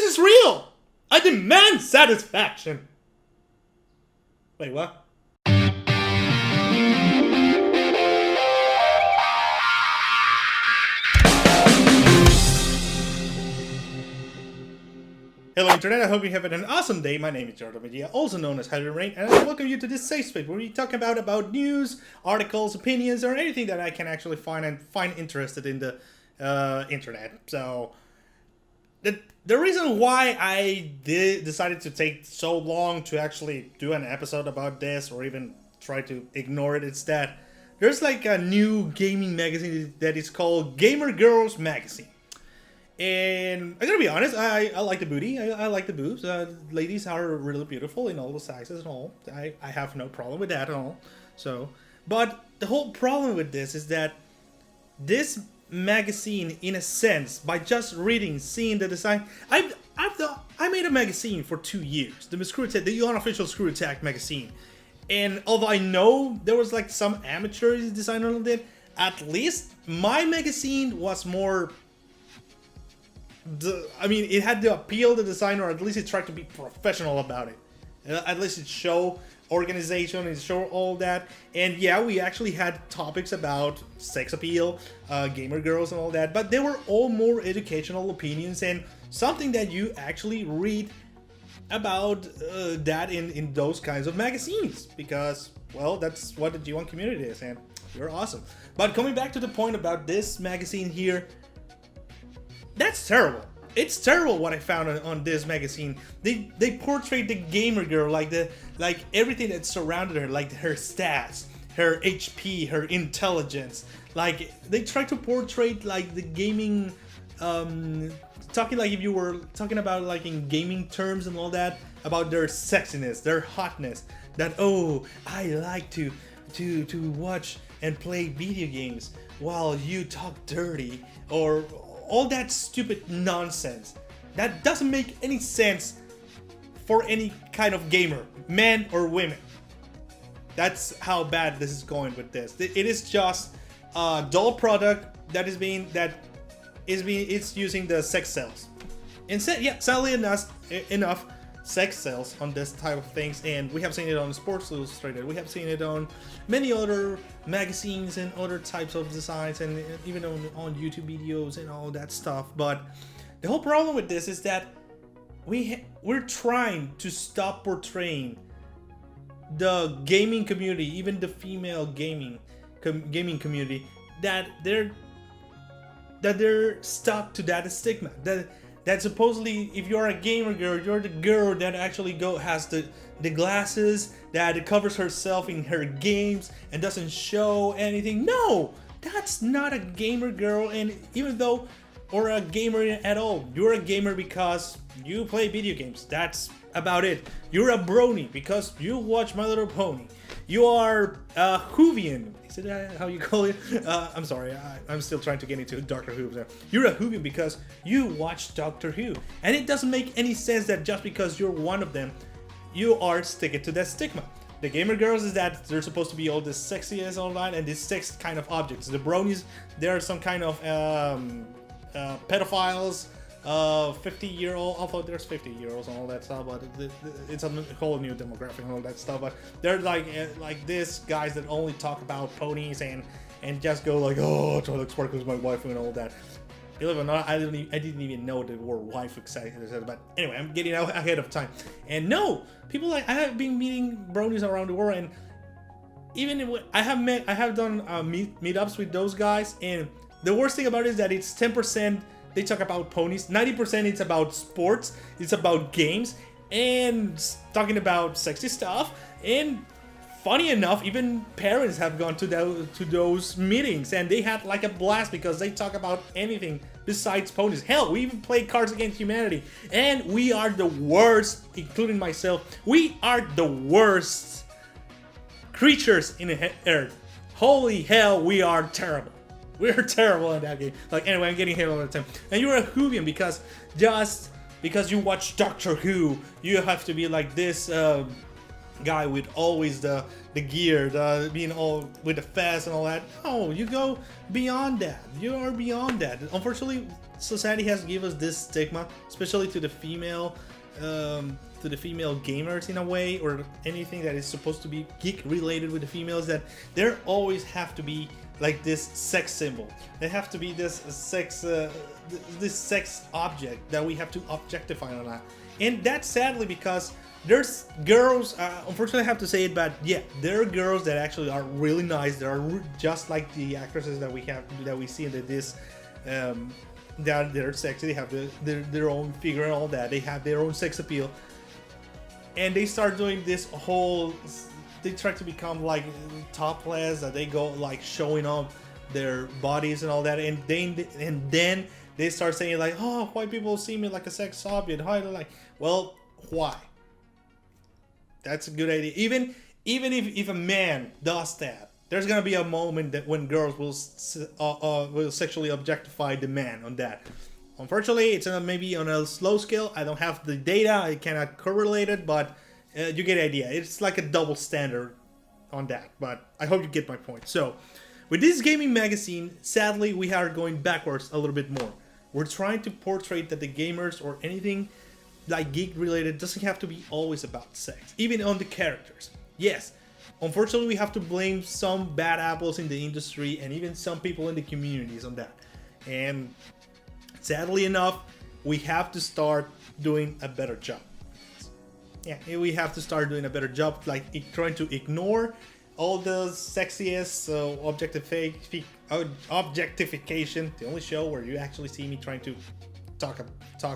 is real! I demand satisfaction! Wait, what? Hello Internet, I hope you're having an awesome day. My name is Jordan Media, also known as Heavy Rain, and I welcome you to this safe space where we talk about news, articles, opinions, or anything that I can actually find interested in the internet. So, the reason why I decided to take so long to actually do an episode about this, or even try to ignore it, is that there's like a new gaming magazine that is called Gamer Girls Magazine. And I gotta be honest, I like the booty, I like the boobs. Ladies are really beautiful in all the sizes and all. I have no problem with that at all. So, but the whole problem with this is that this magazine, in a sense, by just reading, seeing the design, I made a magazine for 2 years, the unofficial Screw Attack magazine. And although I know there was like some amateur designer on it, at least my magazine was more. It had to appeal to the designer, or at least it tried to be professional about it. At least it showed organization, it showed all that. And yeah, we actually had topics about sex appeal, gamer girls and all that, but they were all more educational opinions and something that you actually read about that in those kinds of magazines, because, well, that's what the G1 community is, and you're awesome. But coming back to the point about this magazine here, that's terrible. It's terrible what I found on this magazine. They portrayed the gamer girl like everything that surrounded her, like her stats, her HP, her intelligence. Like they tried to portray like the gaming, talking like if you were talking about like in gaming terms and all that, about their sexiness, their hotness. That, oh, I like to watch and play video games while you talk dirty, or all that stupid nonsense that doesn't make any sense for any kind of gamer, men or women. That's how bad this is going with this. It is just a dull product it's using the sex cells. Instead, yeah, sadly enough, sex sells on this type of things, and we have seen it on Sports Illustrated, we have seen it on many other magazines and other types of designs, and even on YouTube videos and all that stuff. But the whole problem with this is that we're trying to stop portraying the gaming community, even the female gaming community, that they're stuck to that stigma that supposedly, if you're a gamer girl, you're the girl that actually has the glasses, that covers herself in her games and doesn't show anything. No, that's not a gamer girl. And or a gamer at all, you're a gamer because you play video games. That's about it. You're a brony because you watch My Little Pony. You are a Whovian. Is it how you call it? I'm sorry, I'm still trying to get into Doctor Who. You're a Whovian because you watch Doctor Who. And it doesn't make any sense that just because you're one of them, you are sticking to that stigma. The gamer girls is that they're supposed to be all this sexiest online and these sex kind of objects. The bronies, they're some kind of pedophiles, 50-year-old, although there's 50-year-olds and all that stuff, but it's a whole new demographic and all that stuff. But they're like this guys that only talk about ponies and just go like, oh, Twilight Sparkle is my wife and all that. Believe it or not, I didn't even know the word wife exactly. But anyway, I'm getting out ahead of time. And no, people I have been meeting bronies around the world, and even I have done meetups with those guys, and the worst thing about it is that it's 10%. They talk about ponies. 90% it's about sports. It's about games and talking about sexy stuff. And funny enough, even parents have gone to those meetings, and they had like a blast because they talk about anything besides ponies. Hell, we even play Cards Against Humanity, and we are the worst, including myself. We are the worst creatures in the earth. Holy hell, we are terrible. We're terrible in that game. Like, anyway, I'm getting hit all the time. And you're a Whovian because just because you watch Doctor Who, you have to be like this guy with always the gear, the being all with the fast and all that. No, you go beyond that. You are beyond that. Unfortunately, society has given us this stigma, especially to the female gamers in a way, or anything that is supposed to be geek related with the females, that there always have to be like this sex symbol. They have to be this sex object that we have to objectify on that. And that's sadly because there's girls, unfortunately I have to say it, but yeah, there are girls that actually are really nice. They are just like the actresses that we see in this that they're sexy. They have their own figure and all that. They have their own sex appeal, and they start doing this whole. They try to become like topless. That they go like showing off their bodies and all that, and then they start saying like, "Oh, white people see me like a sex object." Why? Like, well, why? That's a good idea. Even if a man does that, there's gonna be a moment that when girls will sexually objectify the man on that. Unfortunately, it's maybe on a slow scale. I don't have the data. I cannot correlate it, but you get the idea. It's like a double standard on that. But I hope you get my point. So, with this gaming magazine, sadly, we are going backwards a little bit more. We're trying to portray that the gamers or anything like geek related doesn't have to be always about sex, even on the characters. Yes, unfortunately we have to blame some bad apples in the industry and even some people in the communities on that, and sadly enough we have to start doing a better job. Yeah, we have to start doing a better job, like trying to ignore all the sexiest objectification, the only show where you actually see me trying to talk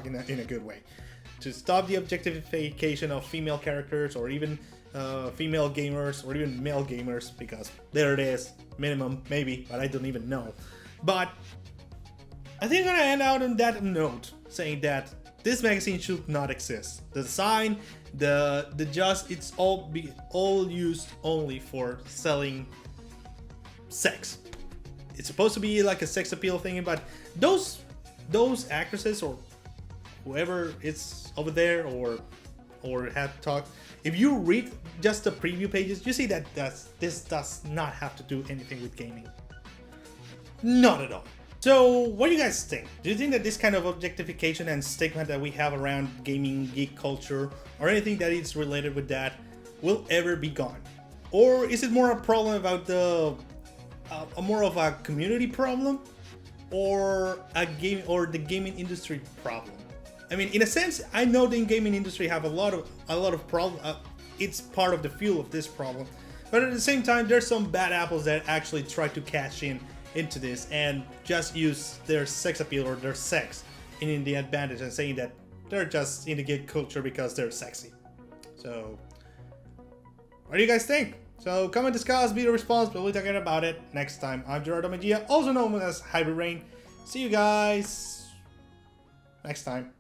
in a good way, to stop the objectification of female characters, or even female gamers, or even male gamers, because there it is, minimum, maybe, but I don't even know. But I think I'm gonna end out on that note, saying that this magazine should not exist. The design, it's all used only for selling sex. It's supposed to be like a sex appeal thing, but those actresses or whoever is over there or have talked, if you read just the preview pages, you see that this does not have to do anything with gaming. Not at all. So what do you guys think? Do you think that this kind of objectification and stigma that we have around gaming, geek culture, or anything that is related with that will ever be gone? Or is it more a problem about more of a community problem, or the gaming industry problem? I mean, in a sense, I know the gaming industry have a lot of problem. It's part of the fuel of this problem, but at the same time, there's some bad apples that actually try to cash into this and just use their sex appeal or their sex in the advantage, and saying that they're just in the geek culture because they're sexy. So, what do you guys think? So, comment, discuss, be the response. We'll be talking about it next time. I'm Gerardo Magia, also known as Hybrid Rain. See you guys next time.